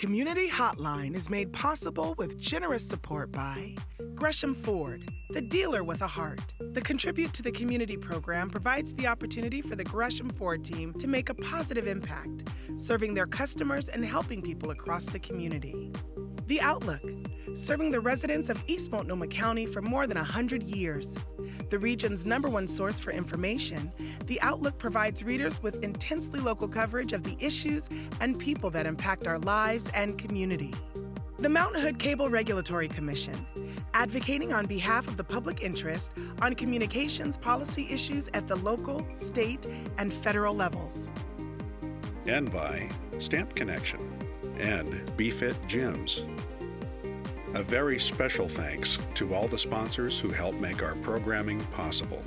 Community Hotline is made possible with generous support by Gresham Ford, the dealer with a heart. The Contribute to the Community program provides the opportunity for the Gresham Ford team to make a positive impact, serving their customers and helping people across the community. The Outlook, serving the residents of East Multnomah County for more than 100 years. The region's #1 source for information, The Outlook provides readers with intensely local coverage of the issues and people that impact our lives and community. The Mount Hood Cable Regulatory Commission, advocating on behalf of the public interest on communications policy issues at the local, state, and federal levels. And by Stamp Connection and BeFit Gyms. A very special thanks to all the sponsors who help make our programming possible.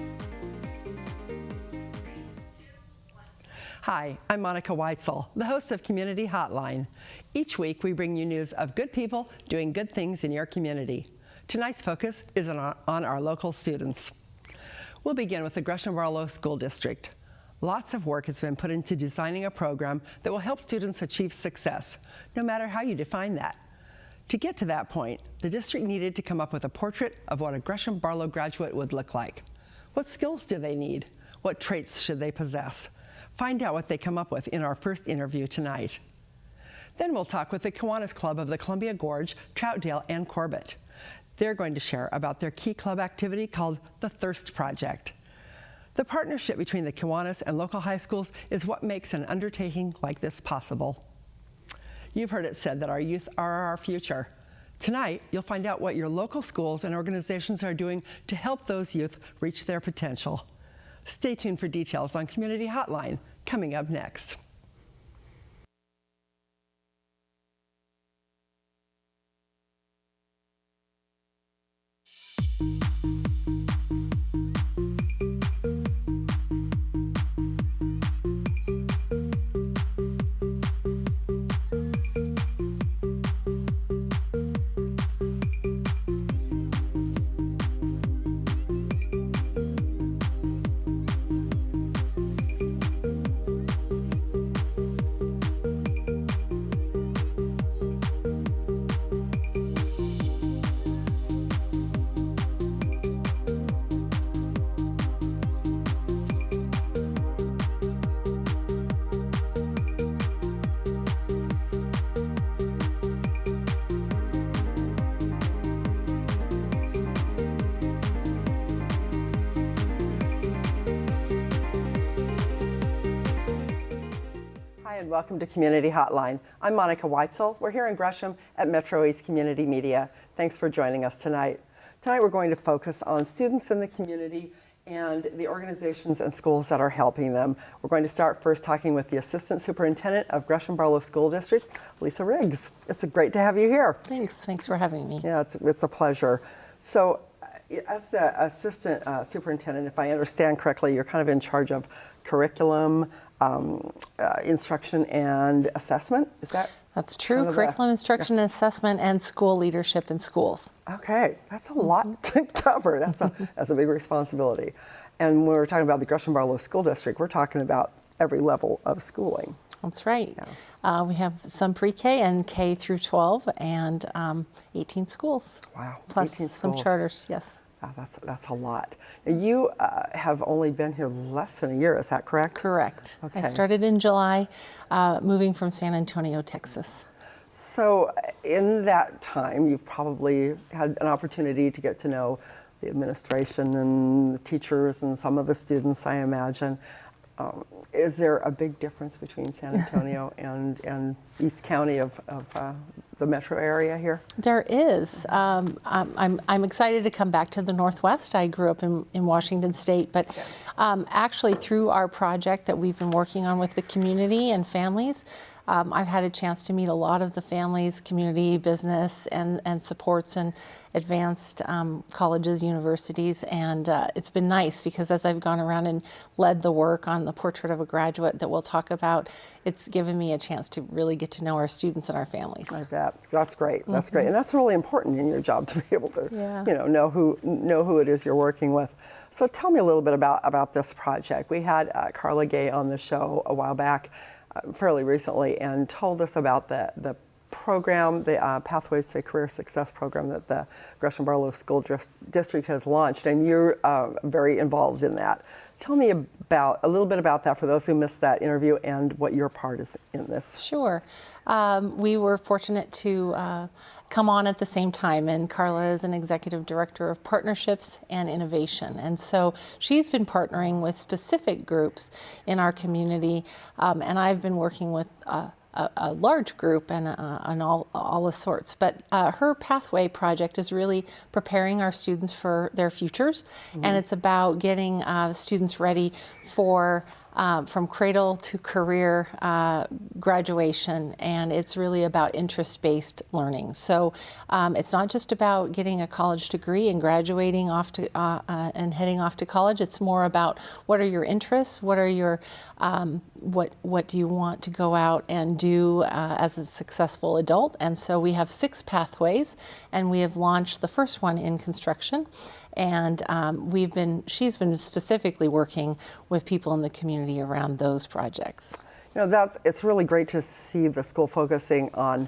Hi, I'm Monica Weitzel, the host of Community Hotline. Each week we bring you news of good people doing good things in your community. Tonight's focus is on our local students. We'll begin with the Gresham Barlow School District. Lots of work has been put into designing a program that will help students achieve success, no matter how you define that. To get to that point, the district needed to come up with a portrait of what a Gresham Barlow graduate would look like. What skills do they need? What traits should they possess? Find out what they come up with in our first interview tonight. Then we'll talk with the Kiwanis Club of the Columbia Gorge, Troutdale, and Corbett. They're going to share about their key club activity called the Thirst Project. The partnership between the Kiwanis and local high schools is what makes an undertaking like this possible. You've heard it said that our youth are our future. Tonight, you'll find out what your local schools and organizations are doing to help those youth reach their potential. Stay tuned for details on Community Hotline, coming up next. And welcome to Community Hotline. I'm Monica Weitzel. We're here in Gresham at MetroEast Community Media. Thanks for joining us tonight. Tonight we're going to focus on students in the community and the organizations and schools that are helping them. We're going to start first talking with the Assistant Superintendent of Gresham Barlow School District, Lisa Riggs. It's great to have you here. Thanks for having me. Yeah, it's a pleasure. So as the Assistant Superintendent, if I understand correctly, you're kind of in charge of curriculum, instruction and assessment, is that? That's true. Curriculum, instruction, and assessment, and school leadership in schools. Okay, that's a lot to cover. That's a big responsibility. And when we're talking about the Gresham Barlow School District, we're talking about every level of schooling. That's right. Yeah. We have some pre-K and K through 12 and 18 schools. Wow, plus 18 some schools. Charters, yes. That's a lot. You have only been here less than a year, is that correct? Correct. Okay. I started in July, moving from San Antonio, Texas. So in that time, you've probably had an opportunity to get to know the administration and the teachers and some of the students, I imagine. Is there a big difference between San Antonio and East County of the metro area here? There is. I'm excited to come back to the Northwest. I grew up in Washington State, but actually through our project that we've been working on with the community and families, I've had a chance to meet a lot of the families, community, business, and supports and advanced colleges, universities, and it's been nice because as I've gone around and led the work on the portrait of a graduate that we'll talk about, it's given me a chance to really get to know our students and our families. I bet. That's great. That's great, and that's really important in your job to be able to, know who it is you're working with. So tell me a little bit about this project. We had Carla Gay on the show a while back, fairly recently, and told us about the program, the Pathways to Career Success program that the Gresham Barlow School District has launched, and you're very involved in that. Tell me a little bit about that for those who missed that interview and what your part is in this. Sure. We were fortunate to come on at the same time, and Carla is an executive director of partnerships and innovation. And so she's been partnering with specific groups in our community, and I've been working with a large group and all the sorts. But her Pathway project is really preparing our students for their futures, and it's about getting students ready for from cradle to career graduation, and it's really about interest-based learning. So it's not just about getting a college degree and graduating off to and heading off to college. It's more about what are your interests, what are your what do you want to go out and do as a successful adult. And so we have 6 pathways, and we have launched the first one in construction. And she's been specifically working with people in the community around those projects. You know, it's really great to see the school focusing on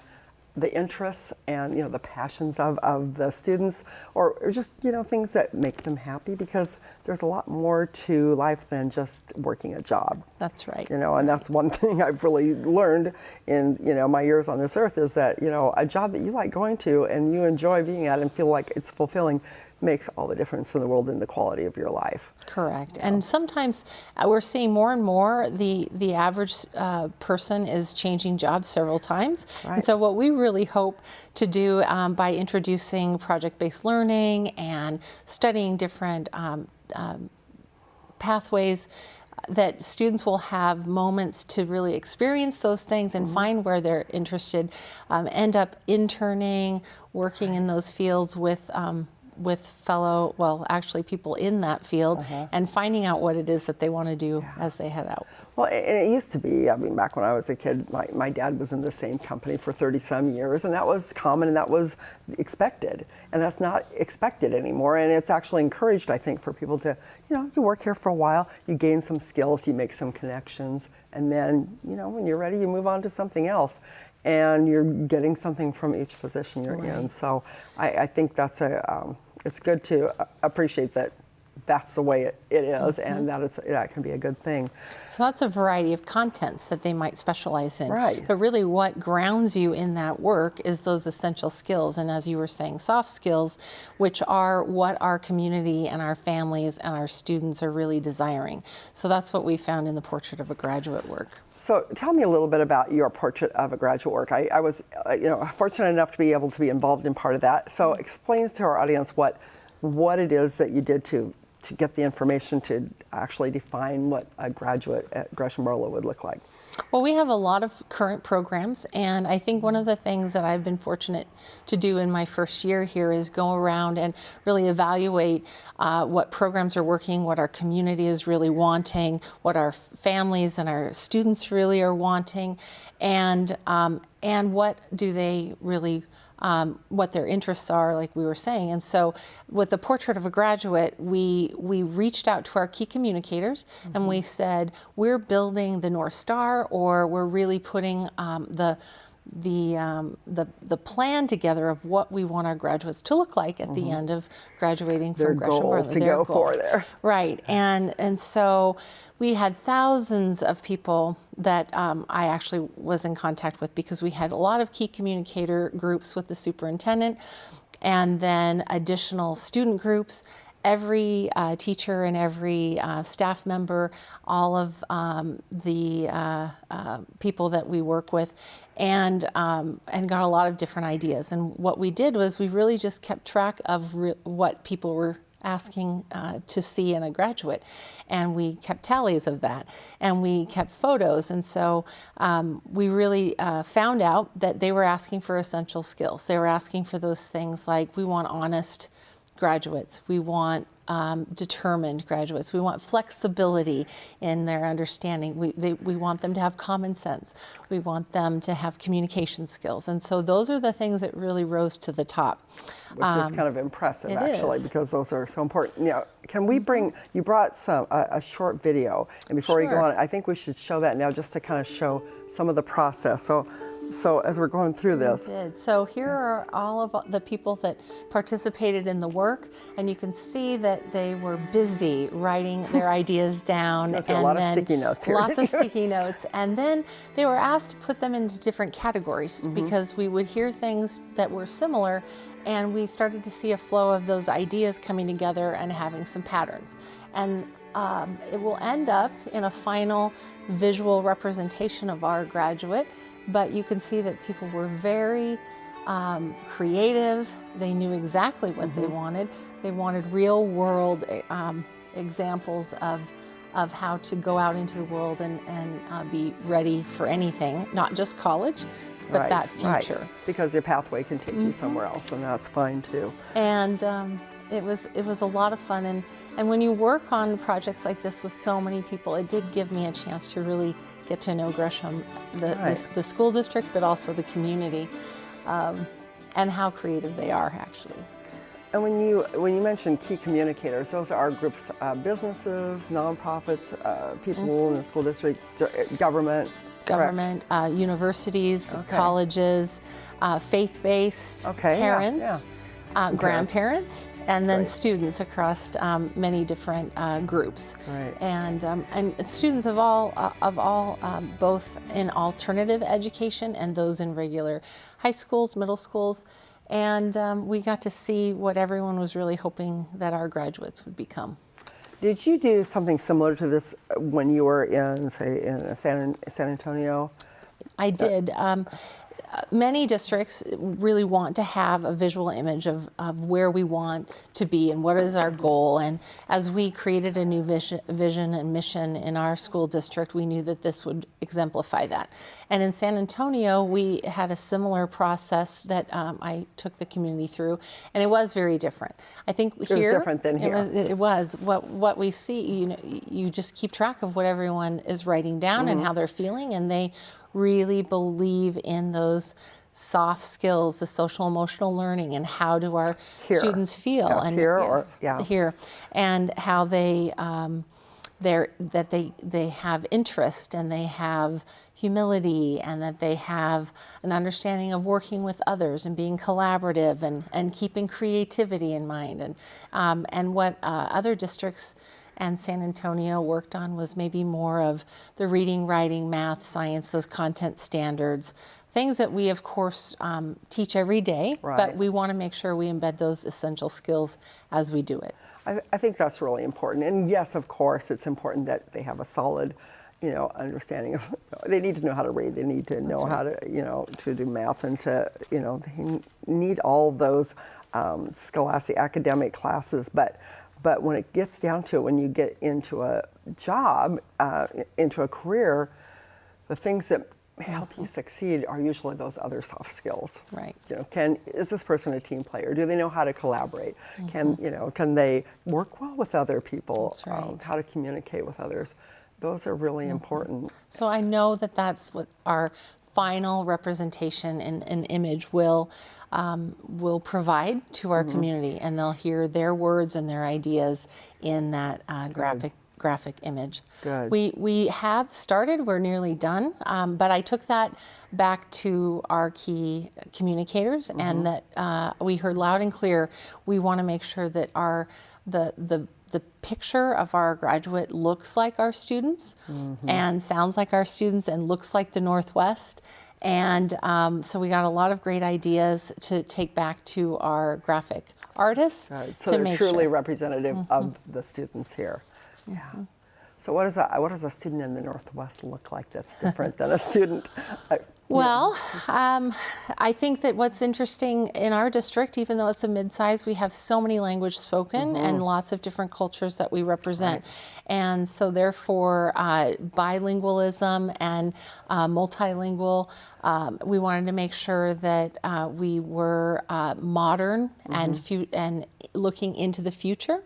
the interests and, you know, the passions of the students, or just, you know, things that make them happy, because there's a lot more to life than just working a job. That's right. You know, and that's one thing I've really learned in, you know, my years on this earth, is that, you know, a job that you like going to and you enjoy being at and feel like it's fulfilling makes all the difference in the world in the quality of your life. Correct. And sometimes we're seeing more and more the average person is changing jobs several times. Right. And so what we really hope to do by introducing project-based learning and studying different pathways, that students will have moments to really experience those things and find where they're interested, end up interning, working in those fields with fellow, well, actually people in that field, and finding out what it is that they want to do as they head out. Well, and it used to be, I mean, back when I was a kid, my dad was in the same company for 30-some years, and that was common and that was expected. And that's not expected anymore, and it's actually encouraged, I think, for people to, you know, you work here for a while, you gain some skills, you make some connections, and then, you know, when you're ready, you move on to something else. And you're getting something from each position you're in. So I think that's it's good to appreciate that that's the way it is, and that that can be a good thing. So that's a variety of contents that they might specialize in. Right. But really what grounds you in that work is those essential skills, and as you were saying, soft skills, which are what our community and our families and our students are really desiring. So that's what we found in the Portrait of a Graduate work. So tell me a little bit about your Portrait of a Graduate work. I was you know, fortunate enough to be able to be involved in part of that. So explain to our audience what it is that you did to get the information to actually define what a graduate at Gresham Barlow would look like. Well, we have a lot of current programs, and I think one of the things that I've been fortunate to do in my first year here is go around and really evaluate what programs are working, what our community is really wanting, what our families and our students really are wanting, and what do they really what their interests are, like we were saying. And so with the Portrait of a Graduate, we reached out to our key communicators and we said, we're building the North Star, or we're really putting the plan together of what we want our graduates to look like at the end of graduating from Gresham Barlow. Their goal to go for there. Right, and so we had thousands of people that I actually was in contact with, because we had a lot of key communicator groups with the superintendent, and then additional student groups. Every teacher and every staff member, all of the people that we work with, and got a lot of different ideas. And what we did was we really just kept track of what people were asking to see in a graduate, and we kept tallies of that, and we kept photos. And so we really found out that they were asking for essential skills. They were asking for those things like, we want honest graduates, we want determined graduates, we want flexibility in their understanding, we want them to have common sense, we want them to have communication skills. And so those are the things that really rose to the top. Which is kind of impressive, actually, is. Because those are so important. You know, can we bring, you brought a short video, and before we go on, I think we should show that now, just to kind of show some of the process. So So as we're going through this, We did. So here are all of the people that participated in the work, and you can see that they were busy writing their ideas down. Got a lot of sticky notes here. Lots of sticky notes. And then they were asked to put them into different categories because we would hear things that were similar, and we started to see a flow of those ideas coming together and having some patterns. And it will end up in a final visual representation of our graduate, but you can see that people were very creative. They knew exactly what they wanted. They wanted real world examples of how to go out into the world and be ready for anything, not just college, but that future. Right. Because your pathway can take you somewhere else, and that's fine too. And it was a lot of fun, and when you work on projects like this with so many people, it did give me a chance to really get to know Gresham, the school district, but also the community, and how creative they are actually. And when you mention key communicators, those are groups, businesses, nonprofits, people in the school district, government. Government, universities, colleges, faith-based parents, grandparents, and then students across many different groups, and students of all both in alternative education and those in regular high schools, middle schools, and we got to see what everyone was really hoping that our graduates would become. Did you do something similar to this when you were in, say, in San Antonio? I did. Many districts really want to have a visual image of where we want to be and what is our goal. And as we created a new vision and mission in our school district, we knew that this would exemplify that. And in San Antonio, we had a similar process that I took the community through, and it was very different. I think it was different than here. It was. What we see, you just keep track of what everyone is writing down and how they're feeling, and they really believe in those soft skills, the social emotional learning, and how do our students feel, and here, and how they they have interest, and they have humility, and that they have an understanding of working with others and being collaborative and keeping creativity in mind, and what other districts and San Antonio worked on was maybe more of the reading, writing, math, science, those content standards, things that we of course teach every day, but we want to make sure we embed those essential skills as we do it. I think that's really important. And yes, of course, it's important that they have a solid, understanding of, they need to know how to read, they need to know how to, to do math, and to, they need all those scholastic academic classes, but when it gets down to it, when you get into a job, into a career, the things that help you succeed are usually those other soft skills. Right. Is this person a team player? Do they know how to collaborate? Can they work well with other people? That's right. How to communicate with others? Those are really important. So I know that that's what our final representation and image will provide to our community, and they'll hear their words and their ideas in that graphic image. Good. We have started, we're nearly done, but I took that back to our key communicators, and that we heard loud and clear, we want to make sure that the picture of our graduate looks like our students and sounds like our students and looks like the Northwest. And so we got a lot of great ideas to take back to our graphic artists. So they're truly representative of the students here. Yeah. So what does a student in the Northwest look like that's different than a student? Well, I think that what's interesting in our district, even though it's a mid-size, we have so many languages spoken and lots of different cultures that we represent. And so therefore, bilingualism and multilingual, we wanted to make sure that we were modern and looking into the future.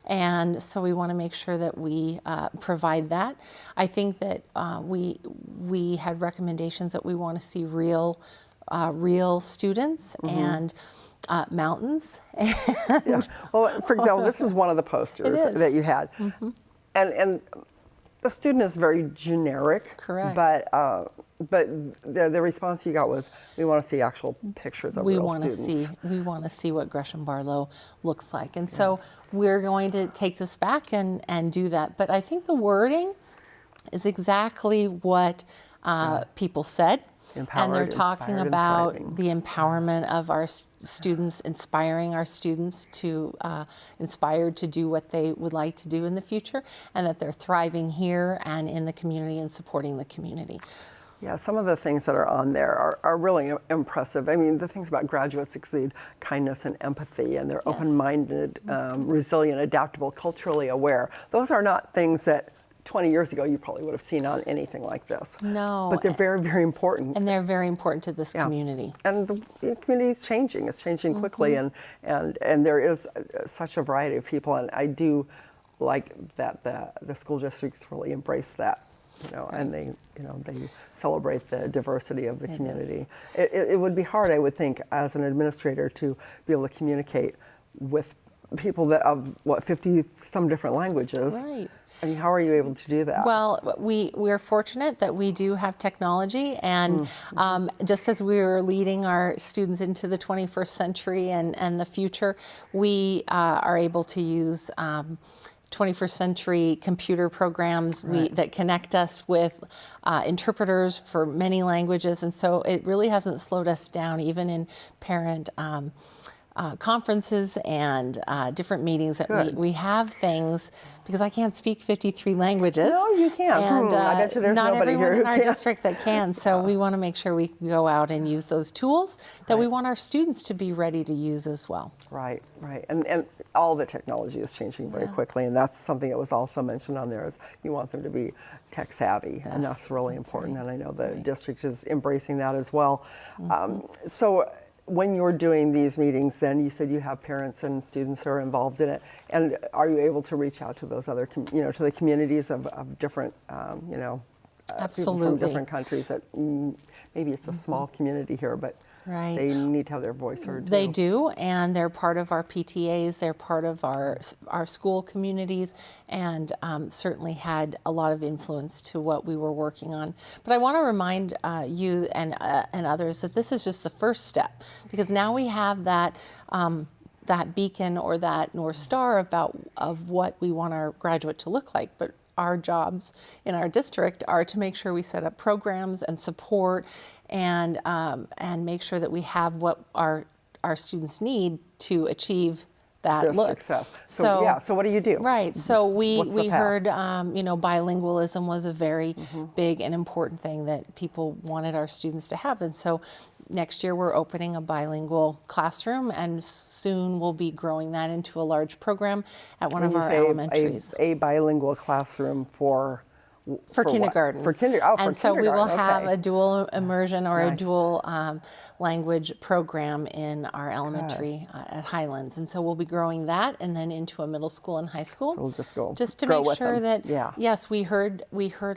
And so we want to make sure that we provide that. I think that we had recommendations that we want to see real students and mountains. Well, for example, this is one of the posters that you had. And the student is very generic. Correct. But the response you got was, we want to see actual pictures of real students. We want to see what Gresham Barlow looks like. And so we're going to take this back and do that. But I think the wording is exactly what people said. Empowered, and they're talking inspired, about and the empowerment of our students, inspiring our students to inspired to do what they would like to do in the future, and that they're thriving here and in the community and supporting the community. Yeah, some of the things that are on there are really impressive. I mean, the things about graduates exude kindness and empathy, and they're open-minded, resilient, adaptable, culturally aware. Those are not things that 20 years ago you probably would have seen on anything like this. No. But they're very, very important. And they're very important to this community. And the community is changing. It's changing quickly, and there is such a variety of people, and I do like that the school districts really embrace that. And they celebrate the diversity of the community. It would be hard, I would think, as an administrator to be able to communicate with people that of 50 some different languages. Right. I mean, how are you able to do that? Well, we're fortunate that we do have technology, and just as we are leading our students into the 21st century and the future, we are able to use 21st century computer programs that connect us with interpreters for many languages, and so it really hasn't slowed us down, even in parent conferences and different meetings that we have things, because I can't speak 53 languages. No, you can't. And I bet you there's not nobody everyone here who in our can. district that can. So we want to make sure we can go out and use those tools that we want our students to be ready to use as well. Right. And all the technology is changing very quickly, and that's something that was also mentioned on there, is you want them to be tech savvy, and that's really important, and I know the district is embracing that as well. So when you're doing these meetings, then you said you have parents and students who are involved in it, and are you able to reach out to those other, to the communities of different, people from different countries that maybe it's a small community here, but they need to have their voice heard too. They do, and they're part of our PTAs, they're part of our school communities, and certainly had a lot of influence to what we were working on. But I want to remind you and others that this is just the first step, because now we have that that beacon or that North Star of what we want our graduate to look like. But our jobs in our district are to make sure we set up programs and support and make sure that we have what our students need to achieve that success. So what do you do? Right. So we heard path? Bilingualism was a very big and important thing that people wanted our students to have, and so next year we're opening a bilingual classroom, and soon we'll be growing that into a large program at one of our elementaries. A bilingual classroom for kindergarten. For kindergarten. And so we will have a dual immersion or a dual language program in our elementary at Highlands. And so we'll be growing that and then into a middle school and high school. So we'll just to make sure that, yes, we heard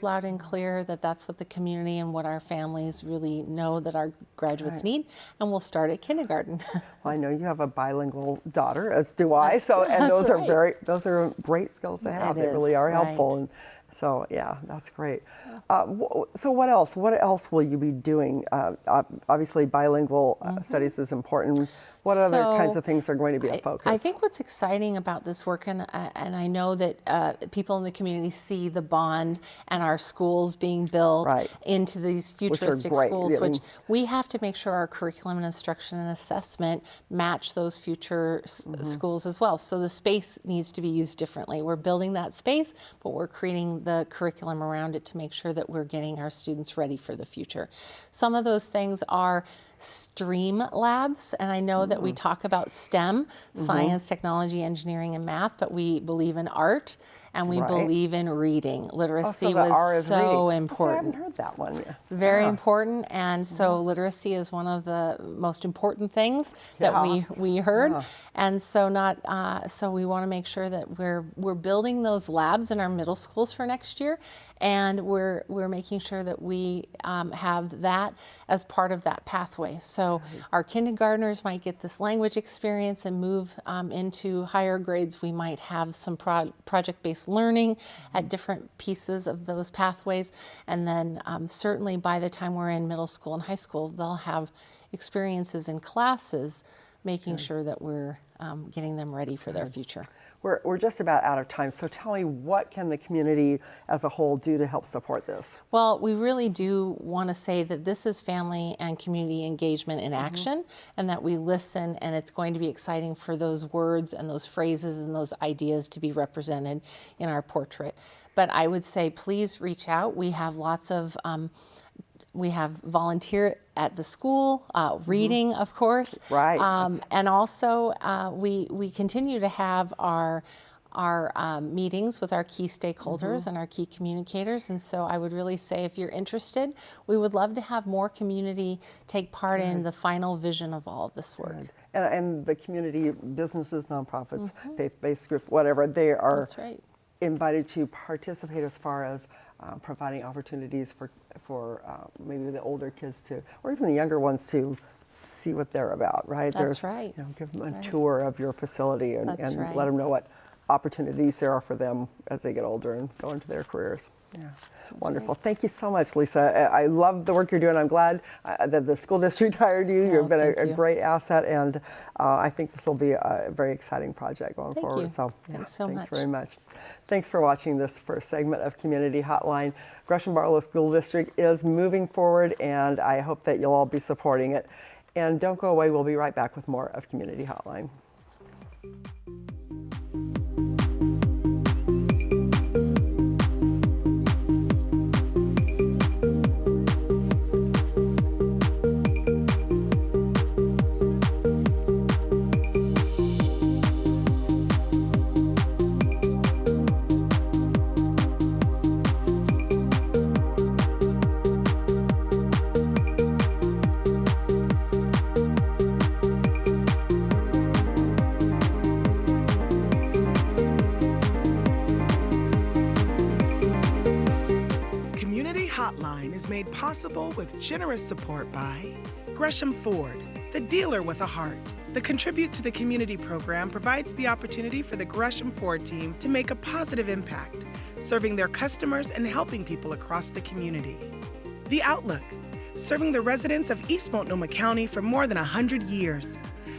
loud and clear that that's what the community and what our families really know that our graduates need. And we'll start at kindergarten. Well, I know you have a bilingual daughter, as do I. Those are great skills to have. They really are helpful. And so that's great. So what else? What else will you be doing? Obviously, bilingual studies is important. What other kinds of things are going to be a focus? I think what's exciting about this work, and I know that people in the community see the bond and our schools being built into these futuristic schools, which we have to make sure our curriculum and instruction and assessment match those future schools as well. So the space needs to be used differently. We're building that space, but we're creating the curriculum around it to make sure that we're getting our students ready for the future. Some of those things are STREAM labs, and I know that we talk about STEM, science, technology, engineering, and math, but we believe in art and we believe in reading. Literacy was so important. I haven't heard that one. Very important, and so literacy is one of the most important things that we heard, and so so we want to make sure that we're building those labs in our middle schools for next year, and we're making sure that we have that as part of that pathway. So our kindergartners might get this language experience and move into higher grades. We might have some project-based continuous learning at different pieces of those pathways. And then certainly by the time we're in middle school and high school, they'll have experiences in classes, making sure that we're getting them ready for their future. We're just about out of time, so tell me, what can the community as a whole do to help support this? Well, we really do want to say that this is family and community engagement in action, and that we listen, and it's going to be exciting for those words and those phrases and those ideas to be represented in our portrait. But I would say please reach out. We have lots of we have volunteer at the school, reading, of course. Right. And also, we continue to have our meetings with our key stakeholders and our key communicators. And so I would really say, if you're interested, we would love to have more community take part in the final vision of all of this work. And the community, businesses, nonprofits, faith-based groups, whatever, they are That's right. invited to participate as far as providing opportunities for maybe the older kids to, or even the younger ones, to see what they're about, right? That's right. You know, give them a tour of your facility and right. let them know what opportunities there are for them as they get older and go into their careers. Yeah, wonderful. right. Thank you so much, Lisa. I love the work you're doing. I'm glad that the school district hired you. You've been a great asset, and I think this will be a very exciting project going forward. You. So, Thanks so much. Thanks very much. Thanks for watching this first segment of Community Hotline. Gresham Barlow School District is moving forward, and I hope that you'll all be supporting it. And don't go away. We'll be right back with more of Community Hotline. Hotline is made possible with generous support by Gresham Ford, the dealer with a heart. The Contribute to the Community program provides the opportunity for the Gresham Ford team to make a positive impact, serving their customers and helping people across the community. The Outlook, serving the residents of East Multnomah County for more than 100 years.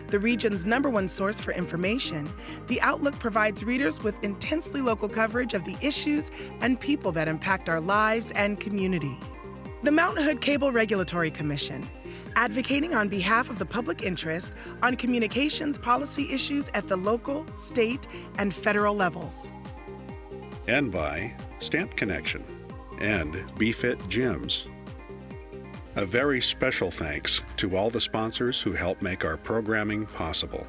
The region's #1 source for information, The Outlook provides readers with intensely local coverage of the issues and people that impact our lives and community. The Mount Hood Cable Regulatory Commission, advocating on behalf of the public interest on communications policy issues at the local, state, and federal levels. And by Stamp Connection and BeFit Gyms. A very special thanks to all the sponsors who help make our programming possible.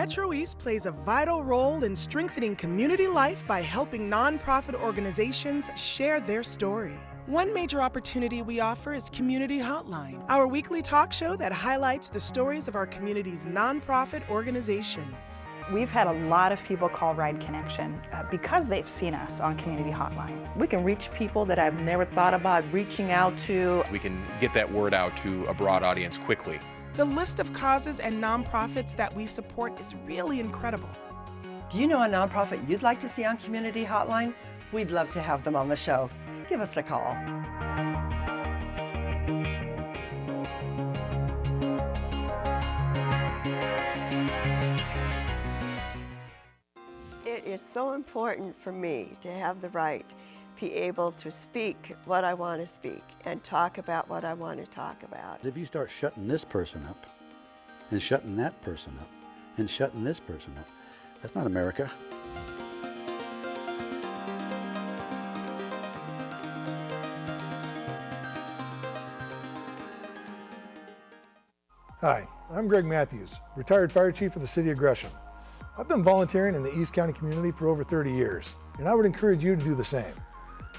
MetroEast plays a vital role in strengthening community life by helping nonprofit organizations share their story. One major opportunity we offer is Community Hotline, our weekly talk show that highlights the stories of our community's nonprofit organizations. We've had a lot of people call Ride Connection because they've seen us on Community Hotline. We can reach people that I've never thought about reaching out to. We can get that word out to a broad audience quickly. The list of causes and nonprofits that we support is really incredible. Do you know a nonprofit you'd like to see on Community Hotline? We'd love to have them on the show. Give us a call. It is so important for me to have the right to be able to speak what I want to speak and talk about what I want to talk about. If you start shutting this person up and shutting that person up and shutting this person up, that's not America. Hi, I'm Greg Matthews, retired fire chief for the city of Gresham. I've been volunteering in the East County community for over 30 years, and I would encourage you to do the same.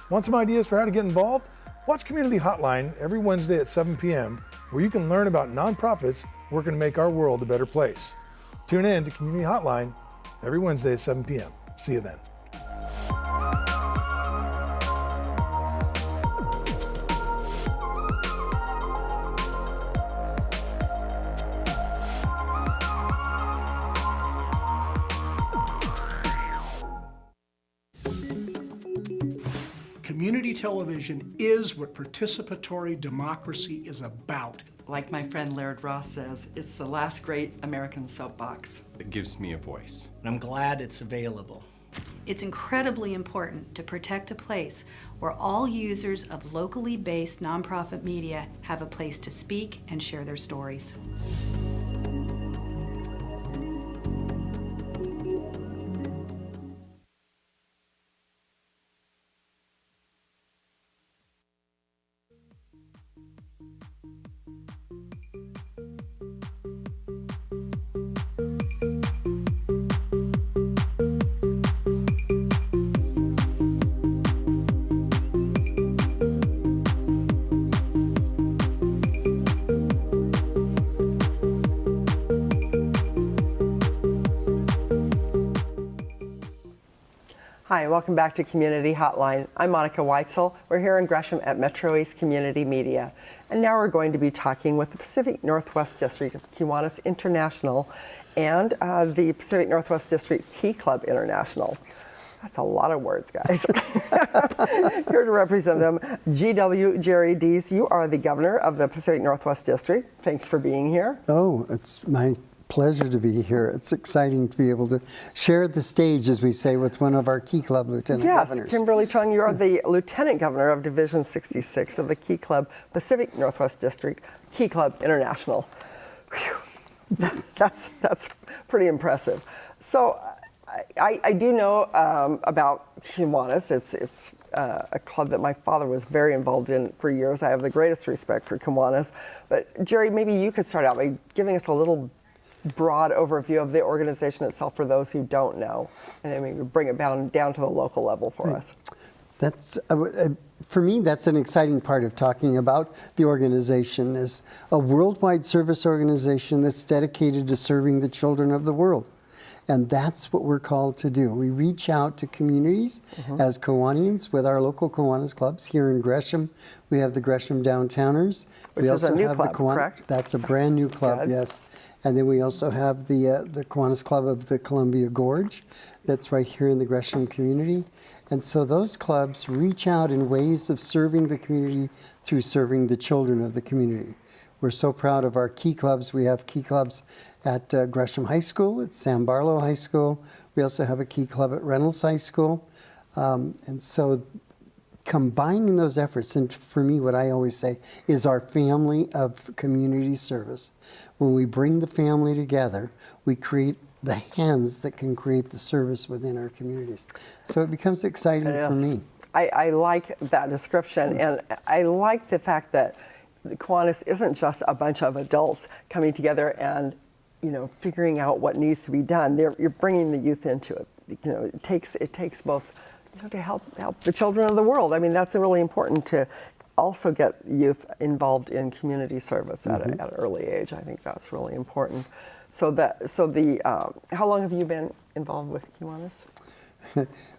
Want some ideas for how to get involved? Watch Community Hotline every Wednesday at 7 p.m. where you can learn about nonprofits working to make our world a better place. Tune in to Community Hotline every Wednesday at 7 p.m. See you then. Community television is what participatory democracy is about. Like my friend Laird Ross says, it's the last great American soapbox. It gives me a voice. And I'm glad it's available. It's incredibly important to protect a place where all users of locally based nonprofit media have a place to speak and share their stories. Hi, welcome back to Community Hotline. I'm Monica Weitzel. We're here in Gresham at MetroEast Community Media. And now we're going to be talking with the Pacific Northwest District of Kiwanis International and the Pacific Northwest District Key Club International. That's a lot of words, guys. Here to represent them, GW Jerry Dees. You are the governor of the Pacific Northwest District. Thanks for being here. Oh, it's my pleasure to be here. It's exciting to be able to share the stage, as we say, with one of our Key Club Lieutenant Governors. Yes, Kimberly Chung, you are the Lieutenant Governor of Division 66 of the Key Club Pacific Northwest District, Key Club International. Whew. That's pretty impressive. So I do know about Kiwanis. It's a club that my father was very involved in for years. I have the greatest respect for Kiwanis. But Jerry, maybe you could start out by giving us a little broad overview of the organization itself for those who don't know, and then maybe bring it down to the local level for us. That's for me, that's an exciting part of talking about the organization, is a worldwide service organization that's dedicated to serving the children of the world. And that's what we're called to do. We reach out to communities as Kiwanians with our local Kiwanis clubs. Here in Gresham, we have the Gresham Downtowners. Which is a new club, correct? That's a brand new club, yes. And then we also have the Kiwanis Club of the Columbia Gorge. That's right here in the Gresham community. And so those clubs reach out in ways of serving the community through serving the children of the community. We're so proud of our Key Clubs. We have Key Clubs at Gresham High School, at Sam Barlow High School. We also have a Key Club at Reynolds High School. And so combining those efforts, and for me, what I always say, is our family of community service. When we bring the family together, we create the hands that can create the service within our communities. So it becomes exciting for me. I like that description, and I like the fact that the Kiwanis isn't just a bunch of adults coming together and, figuring out what needs to be done. You're bringing the youth into it. It takes both, to help the children of the world. I mean, that's really important to also get youth involved in community service at an early age. I think that's really important. So how long have you been involved with Kiwanis?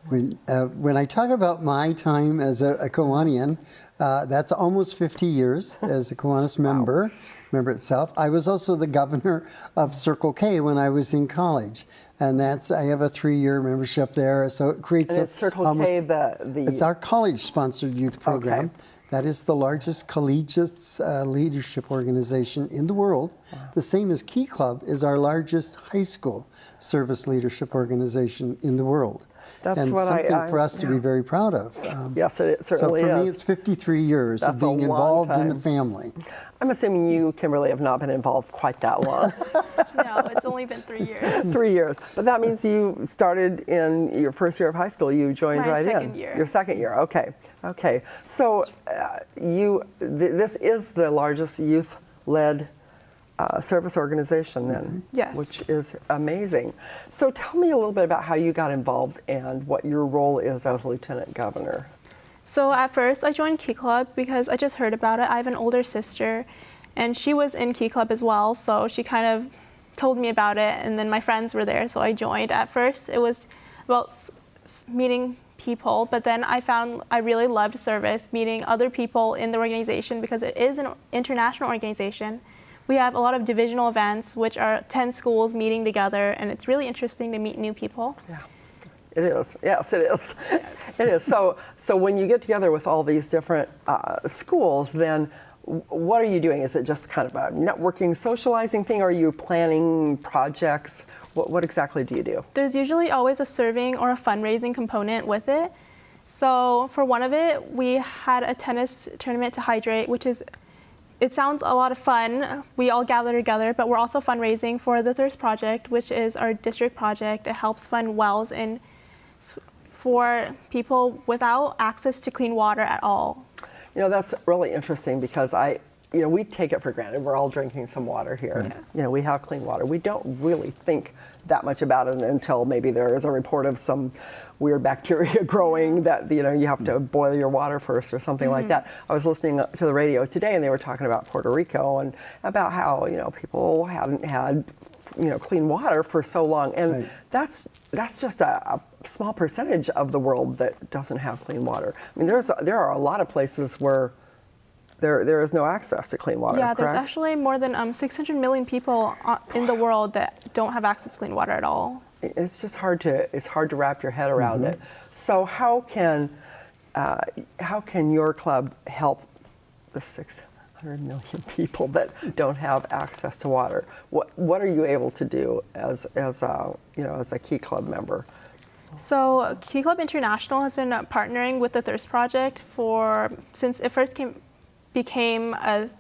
When I talk about my time as a Kiwanian, that's almost 50 years as a Kiwanis member itself. I was also the governor of Circle K when I was in college, and I have a 3-year membership there. So it creates Circle K it's our college-sponsored youth program. Okay. That is the largest collegiate leadership organization in the world. Wow. The same as Key Club is our largest high school service leadership organization in the world. That's and what something for us to be very proud of. Yes, it certainly is. So for me, it's 53 years of being involved in the family. I'm assuming you, Kimberly, have not been involved quite that long. No, it's only been 3 years. 3 years. But that means you started in your first year of high school. You joined right in. My second year. Your second year. Okay. So this is the largest youth-led service organization then. Yes. Which is amazing. So tell me a little bit about how you got involved and what your role is as Lieutenant Governor. So at first I joined Key Club because I just heard about it. I have an older sister and she was in Key Club as well, so she kind of told me about it, and then my friends were there, so I joined. At first it was about meeting people, but then I found I really loved service, meeting other people in the organization because it is an international organization. We have a lot of divisional events, which are 10 schools meeting together, and it's really interesting to meet new people. Yeah. It is. Yes, it is. Yes. It is. So when you get together with all these different schools, then what are you doing? Is it just kind of a networking, socializing thing? Or are you planning projects? What exactly do you do? There's usually always a serving or a fundraising component with it. So for one of it, we had a tennis tournament to hydrate, which is, it sounds a lot of fun. We all gather together, but we're also fundraising for the Thirst Project, which is our district project. It helps fund wells for people without access to clean water at all. You know, that's really interesting because we take it for granted. We're all drinking some water here. Yes. You know, we have clean water. We don't really think that much about it until maybe there is a report of some weird bacteria growing that, you have to boil your water first or something like that. I was listening to the radio today and they were talking about Puerto Rico and about how, people hadn't had, clean water for so long. And that's just a small percentage of the world that doesn't have clean water. I mean, there are a lot of places where there is no access to clean water. Yeah, correct? there's actually more than 600 million people in the world that don't have access to clean water at all. It's just hard to wrap your head around it. So how can your club help the 600 million people that don't have access to water? What are you able to do as a Key Club member? So Key Club International has been partnering with the Thirst Project since it first became a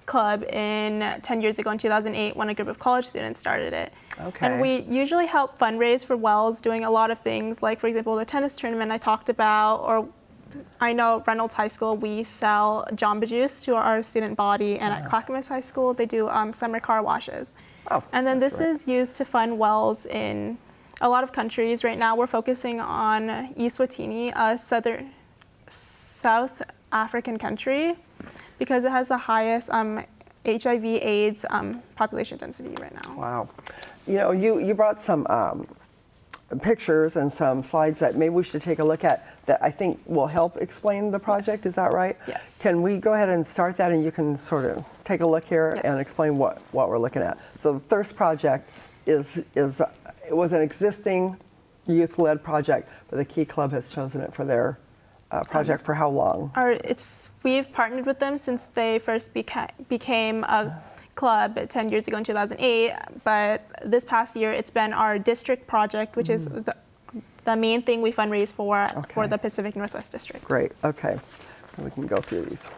club 10 years ago in 2008 when a group of college students started it. Okay. And we usually help fundraise for wells, doing a lot of things, like for example the tennis tournament I talked about, or I know Reynolds High School, we sell Jamba Juice to our student body, and at Clackamas High School they do summer car washes. Oh, and then this is used to fund wells in a lot of countries. Right now we're focusing on Eswatini, a South African country, because it has the highest HIV/AIDS population density right now. Wow. You brought some pictures and some slides that maybe we should take a look at that I think will help explain the project. Is that right? Yes. Can we go ahead and start that, and you can sort of take a look here and explain what we're looking at. So the Thirst Project it was an existing youth-led project, but the Key Club has chosen it for their project. For how long? We've partnered with them since they first became a club 10 years ago in 2008, but this past year it's been our district project, which is the main thing we fundraise for the Pacific Northwest District. Great, okay. We can go through these.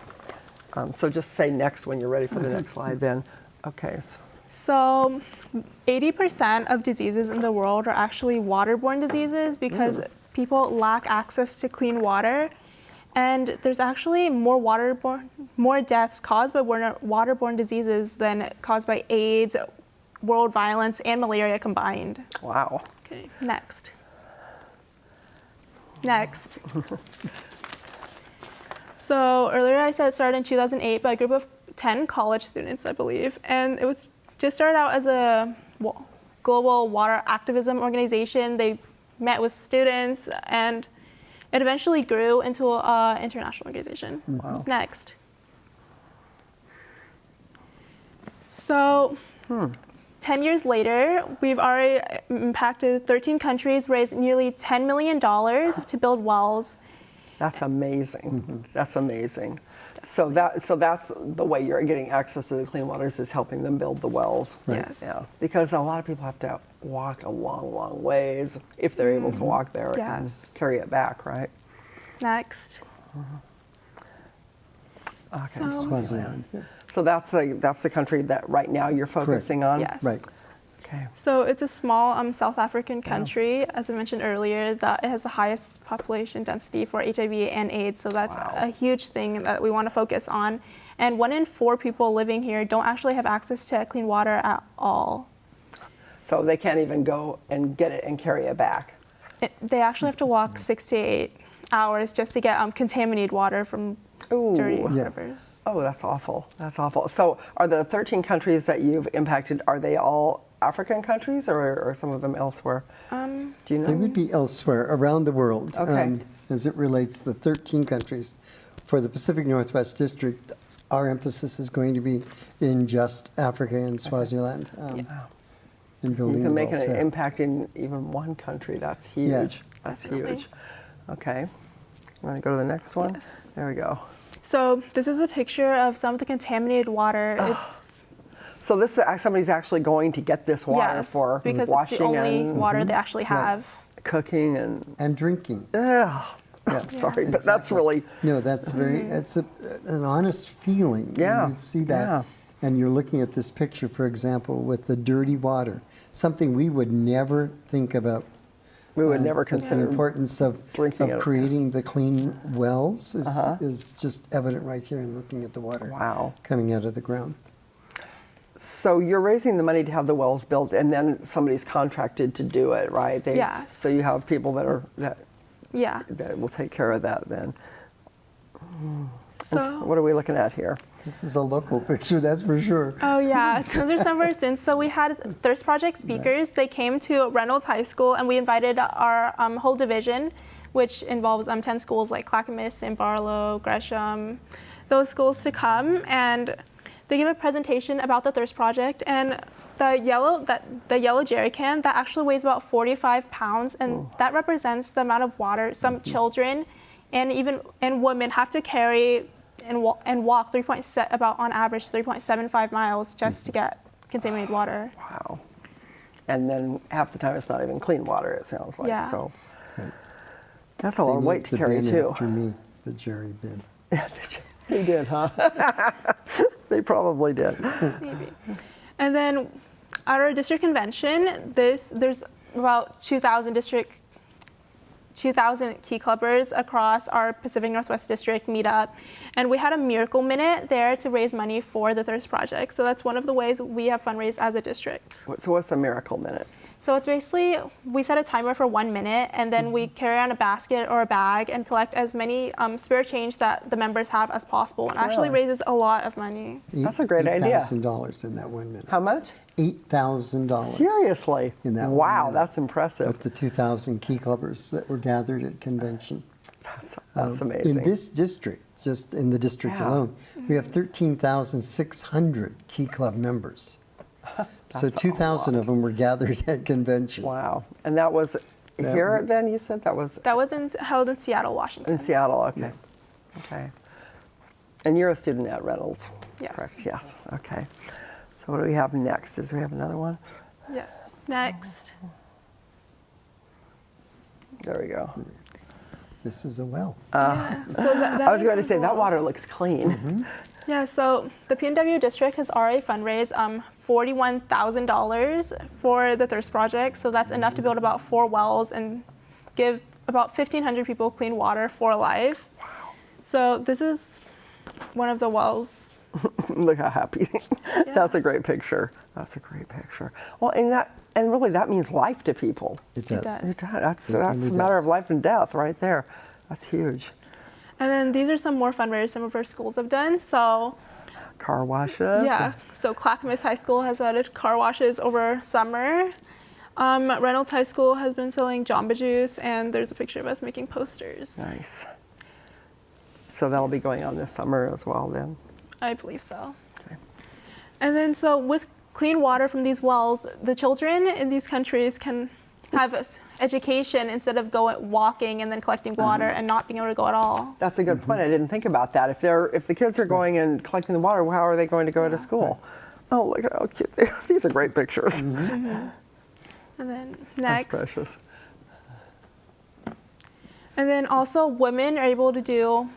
So just say next when you're ready for the next slide then. Okay. So 80% of diseases in the world are actually waterborne diseases because people lack access to clean water. And there's actually more deaths caused by waterborne diseases than caused by AIDS, world violence, and malaria combined. Wow. Okay, next. So earlier I said it started in 2008 by a group of 10 college students, I believe. And it was just started out as a global water activism organization. They met with students, and it eventually grew into an international organization. Wow. Next. So 10 years later, we've already impacted 13 countries, raised nearly $10 million to build wells. That's amazing. That's amazing. So that's the way you're getting access to the clean waters, is helping them build the wells. Right. Yes. Yeah. Because a lot of people have to walk a long, long ways if they're able to walk there and carry it back, right? Next. Okay. So that's the country that right now you're focusing on? Yes. Right. Okay. So it's a small South African country, as I mentioned earlier, that it has the highest population density for HIV and AIDS. So that's a huge thing that we want to focus on. And 1 in 4 people living here don't actually have access to clean water at all. So they can't even go and get it and carry it back. They actually have to walk 6 to 8 hours just to get contaminated water from dirty rivers. Oh, that's awful. That's awful. So are the 13 countries that you've impacted, are they all African countries or some of them elsewhere? Do you know? They would be elsewhere around the world. Okay. As it relates to the 13 countries. For the Pacific Northwest District, our emphasis is going to be in just Africa and Swaziland. And building you can make an there. impact in even one country. That's huge. Yeah. That's huge. Okay. Want to go to the next one? Yes. There we go. So this is a picture of some of the contaminated water. It's So this somebody's actually going to get this water for because washing it's the only and water they actually have. cooking and drinking. Ugh. I'm sorry, but that's really no. That's very. It's an honest feeling. Yeah. You see that, Yeah. and you're looking at this picture, for example, with the dirty water. Something we would never think about. We would never but consider the importance of drinking it. creating the clean wells is just evident right here in looking at the water coming out of the ground. So you're raising the money to have the wells built, and then somebody's contracted to do it, right? Yes. So you have people that Yeah. that will take care of that then. So what are we looking at here? This is a local picture, that's for sure. Oh yeah, those are some of our students. So we had Thirst Project speakers. They came to Reynolds High School, and we invited our whole division, which involves 10 schools like Clackamas, St. Barlow, Gresham, those schools to come, and they gave a presentation about the Thirst Project. And the yellow jerry can that actually weighs about 45 pounds, and that represents the amount of water some children and women have to carry and walk on average 3.75 miles just to get contaminated water. Wow. And then half the time it's not even clean water, it sounds like. Yeah. So that's a lot of weight to carry too. After me, the jerry bin. They did, huh? They probably did. Maybe. And then at our district convention, there's about 2,000 key clubbers across our Pacific Northwest District meet up. And we had a miracle minute there to raise money for the Thirst Project. So that's one of the ways we have fundraised as a district. So what's a miracle minute? So it's basically, we set a timer for 1 minute, and then we carry on a basket or a bag and collect as many spare change that the members have as possible. And actually raises a lot of money. That's a great idea. $8,000 in that 1 minute. How much? $8,000. Seriously? In that 1 wow, minute. that's impressive. With the 2,000 key clubbers that were gathered at convention. That's amazing. In this district, just in the district alone, we have 13,600 key club members. So 2,000 of them were gathered at convention. Wow. And that was here then, you said? That was held in Seattle, Washington. in Seattle, okay. Yeah. Okay. And you're a student at Reynolds? Yes. Correct, yes, okay. So what do we have next? Does we have another one? Yes. Next. There we go. This is a well. So that I was going to is say, as that well. water looks clean. Yeah, so the PNW district has already fundraised $41,000 for the Thirst Project. So that's enough to build about 4 wells and give about 1,500 people clean water for life. Wow. So this is one of the wells. Look how happy. Yeah. That's a great picture. That's a great picture. Well, and really that means life to people. It does. It does. That's really a matter of does. life and death right there. That's huge. And then these are some more fundraisers some of our schools have done. So Car washes. yeah, so Clackamas High School has added car washes over summer. Reynolds High School has been selling Jamba Juice, and there's a picture of us making posters. Nice. So that'll be going on this summer as well then? I believe so. Okay. And then so with clean water from these wells, the children in these countries can have education instead of walking and then collecting water and not being able to go at all. That's a good point. I didn't think about that. If the kids are going and collecting the water, how are they going to go to school? Oh, look how cute they are. These are great pictures. And then next. That's precious. And then also women are able to do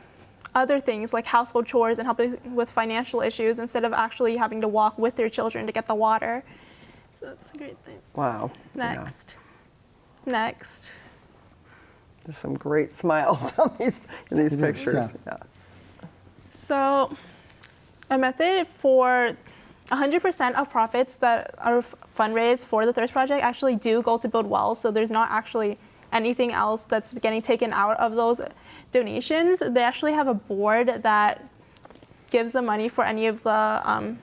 other things like household chores and helping with financial issues instead of actually having to walk with their children to get the water. So that's a great thing. Wow. Next. Next. There's some great smiles on in these pictures. yeah. Yeah. So A method for 100% of profits that are fundraised for the Thirst Project actually do go to build wells, so there's not actually anything else that's getting taken out of those donations. They actually have a board that gives the money for any of the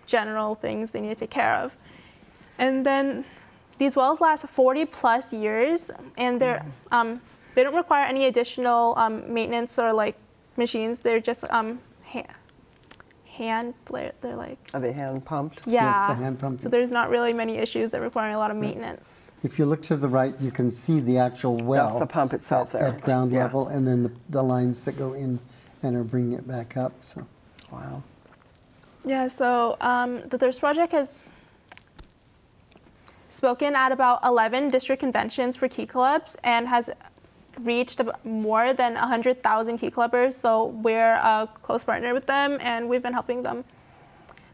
general things they need to take care of. And then these wells last 40 plus years, and they don't require any additional maintenance or like machines. They're just they're like... Are they hand pumped? Yeah. Yes, the hand pumped. So there's not really many issues that require a lot of maintenance. If you look to the right, you can see the actual well. That's the pump itself there. At ground level, and then the lines that go in and are bringing it back up. So. Wow. Yeah, so the Thirst Project has spoken at about 11 district conventions for Key Clubs and has reached more than 100,000 Key Clubbers. So we're a close partner with them, and we've been helping them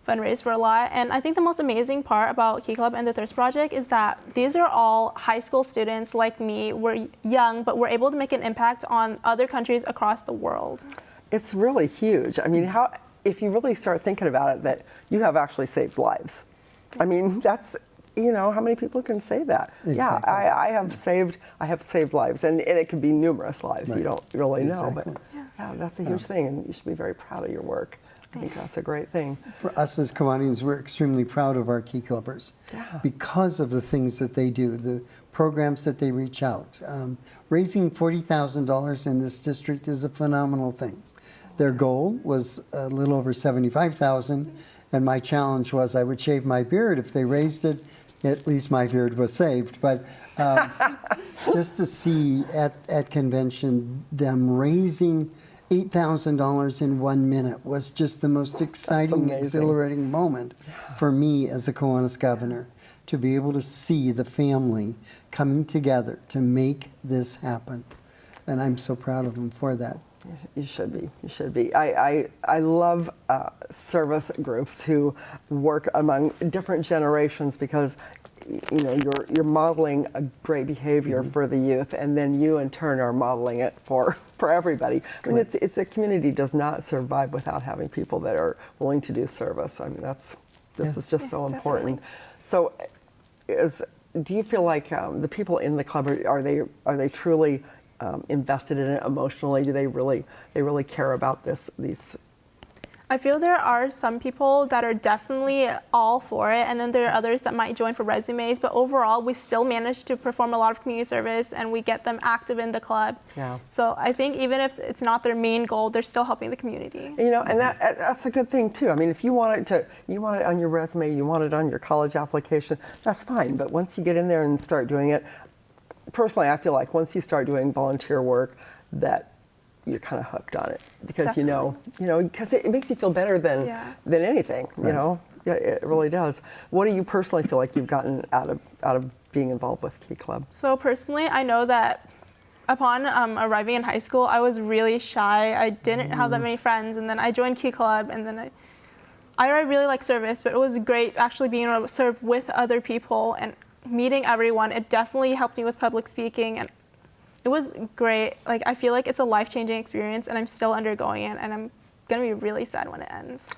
fundraise for a lot. And I think the most amazing part about Key Club and the Thirst Project is that these are all high school students like me. We're young, but we're able to make an impact on other countries across the world. It's really huge. I mean, if you really start thinking about it, that you have actually saved lives. I mean, that's, you know, how many people can say that? Exactly. Yeah, I have saved lives, and it could be numerous lives. Right. You don't really know, Exactly. but yeah, that's a huge thing, and you should be very proud of your work. I think that's a great thing. For us as Kiwanians, we're extremely proud of our Key Clubbers because of the things that they do, the programs that they reach out. Raising $40,000 in this district is a phenomenal thing. Their goal was a little over $75,000, and my challenge was I would shave my beard if they raised it. At least my beard was saved, but just to see at convention them raising $8,000 in 1 minute was just the most exciting, exhilarating moment for me as a Kiwanis governor, to be able to see the family coming together to make this happen. And I'm so proud of them for that. You should be. You should be. I love service groups who work among different generations, because you know you're modeling a great behavior for the youth, and then you in turn are modeling it for everybody. I mean, it's a community does not survive without having people that are willing to do service. I mean, this is just so important. So, do you feel like the people in the club are they truly invested in it emotionally? Do they really care about these? I feel there are some people that are definitely all for it, and then there are others that might join for resumes, but overall we still manage to perform a lot of community service and we get them active in the club. Yeah. So I think even if it's not their main goal, they're still helping the community. You know, and that's a good thing too. I mean, if you want it on your resume, you want it on your college application, that's fine. But once you get in there and start doing it, personally, I feel like once you start doing volunteer work, that you're kind of hooked on it, because you know, because it makes you feel better than anything. Right. You know, yeah, it really does. What do you personally feel like you've gotten out of being involved with Key Club? So personally, I know that upon arriving in high school, I was really shy. I didn't have that many friends, and then I joined Key Club, and then I really like service, but it was great actually being able to serve with other people and meeting everyone. It definitely helped me with public speaking, and it was great. Like, I feel like it's a life-changing experience, and I'm still undergoing it, and I'm gonna be really sad when it ends.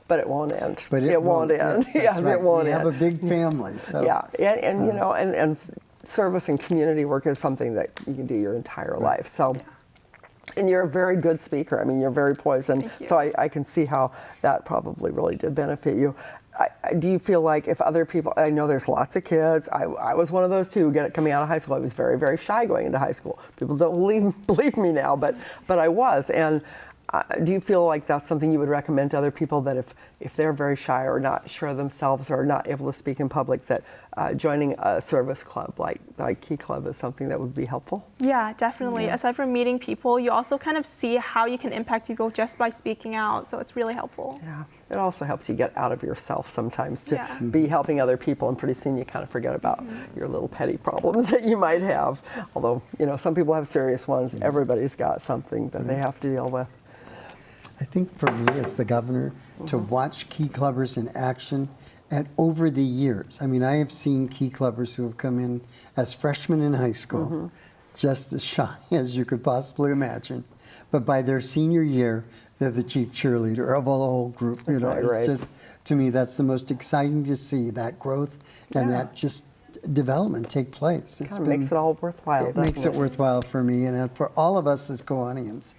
But it won't end. But it won't end. Yes, right. It won't we end. have a big family, so yeah, and you know, and service and community work is something that you can do your entire life. So. And you're a very good speaker. I mean, you're very poised, and so I can see how that probably really did benefit you. Do you feel like if other people, I know there's lots of kids, I was one of those too, coming out of high school. I was very, very shy going into high school. People don't believe me now, but I was. And do you feel like that's something you would recommend to other people, that if they're very shy or not sure of themselves or not able to speak in public, that joining a service club like Key Club is something that would be helpful? Yeah, definitely. Yeah. Aside from meeting people, you also kind of see how you can impact people just by speaking out, so it's really helpful. Yeah, it also helps you get out of yourself sometimes to be helping other people, and pretty soon you kind of forget about your little petty problems that you might have. Although, you know, some people have serious ones. Everybody's got something that they have to deal with. I think for me as the governor, to watch Key Clubbers in action, and over the years, I mean, I have seen Key Clubbers who have come in as freshmen in high school, just as shy as you could possibly imagine. But by their senior year, they're the chief cheerleader of the whole group. You know, it's just, to me, that's the most exciting to see, that growth and that just development take place. It makes it all worthwhile. It makes it worthwhile for me and for all of us as Kiwanis.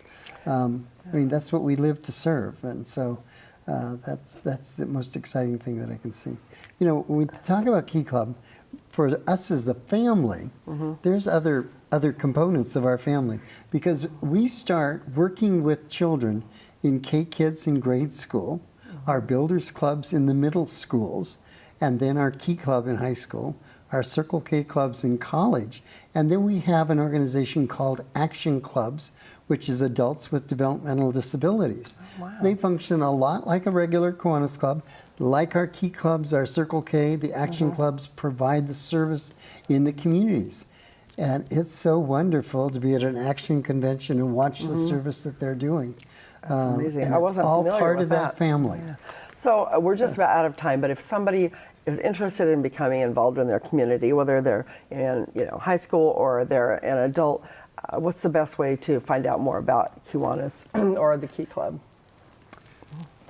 I mean, that's what we live to serve, and so that's the most exciting thing that I can see. You know, when we talk about Key Club, for us as the family, there's other components of our family, because we start working with children in K-Kids in grade school, our Builders Clubs in the middle schools, and then our Key Club in high school, our Circle K clubs in college, and then we have an organization called Action Clubs, which is adults with developmental disabilities. Oh, wow. They function a lot like a regular Kiwanis club. Like our Key Clubs, our Circle K, the Action Clubs provide the service in the communities. And it's so wonderful to be at an action convention and watch the service that they're doing. That's amazing. And I wasn't it's all familiar part with of that family. Yeah. So we're just about out of time, but if somebody is interested in becoming involved in their community, whether they're in high school or they're an adult, what's the best way to find out more about Kiwanis or the Key Club?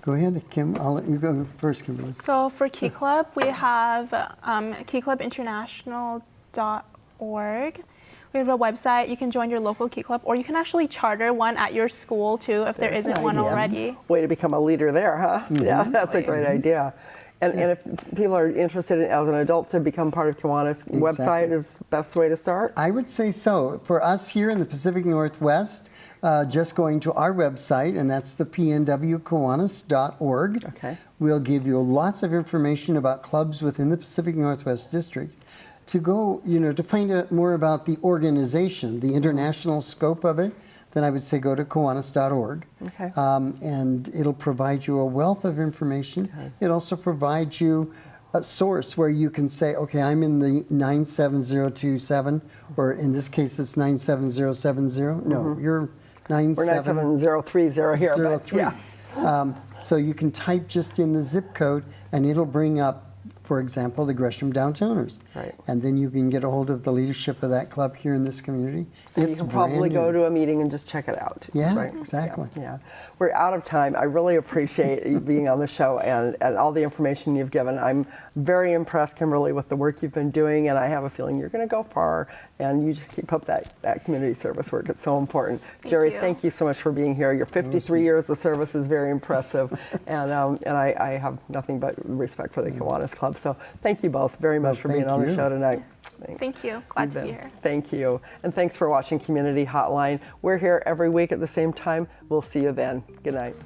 Go ahead, Kim. I'll let you go first, Kimberly. So for Key Club, we have keyclubinternational.org. We have a website. You can join your local Key Club, or you can actually charter one at your school too if there isn't one already. Way to become a leader there, huh? Yeah, that's a great idea. And if people are interested as an adult to become part of Kiwanis, website is the best way to start? I would say so. For us here in the Pacific Northwest, just going to our website, and that's the pnwkiwanis.org. Okay. We'll give you lots of information about clubs within the Pacific Northwest District. To go, to find out more about the organization, the international scope of it, then I would say go to Kiwanis.org. Okay. And it'll provide you a wealth of information. Okay. It also provides you a source where you can say, okay, I'm in the 97027, or in this case it's 97070. No, you're 97030 here. 03. Yeah. So you can type just in the zip code and it'll bring up, for example, the Gresham Downtowners. Right. And then you can get a hold of the leadership of that club here in this community. You can probably go to a meeting and just check it out. Yeah, right? exactly. Yeah. We're out of time. I really appreciate you being on the show and all the information you've given. I'm very impressed, Kimberly, with the work you've been doing, and I have a feeling you're going to go far, and you just keep up that community service work. It's so important. Jerry, thank you so much for being here. Your 53 years of service is very impressive, and I have nothing but respect for the Kiwanis Club. So thank you both very much for being on the show tonight. Thanks. Thank you. Glad to be here. Thank you. And thanks for watching Community Hotline. We're here every week at the same time. We'll see you then. Good night.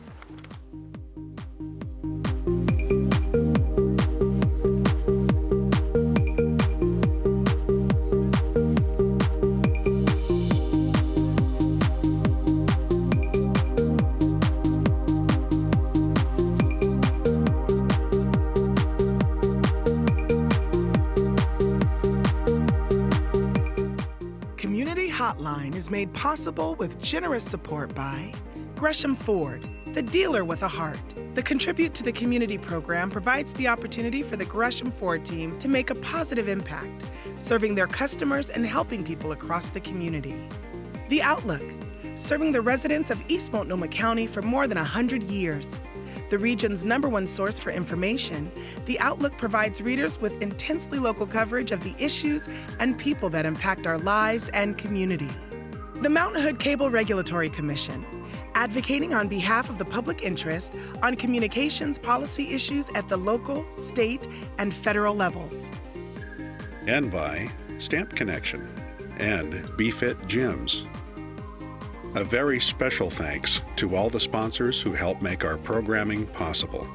Hotline is made possible with generous support by Gresham Ford, the dealer with a heart. The Contribute to the Community program provides the opportunity for the Gresham Ford team to make a positive impact, serving their customers and helping people across the community. The Outlook, serving the residents of East Multnomah County for more than 100 years. The region's #1 source for information, The Outlook provides readers with intensely local coverage of the issues and people that impact our lives and community. The Mountain Hood Cable Regulatory Commission, advocating on behalf of the public interest on communications policy issues at the local, state, and federal levels. And by Stamp Connection and BeFit Gyms. A very special thanks to all the sponsors who help make our programming possible.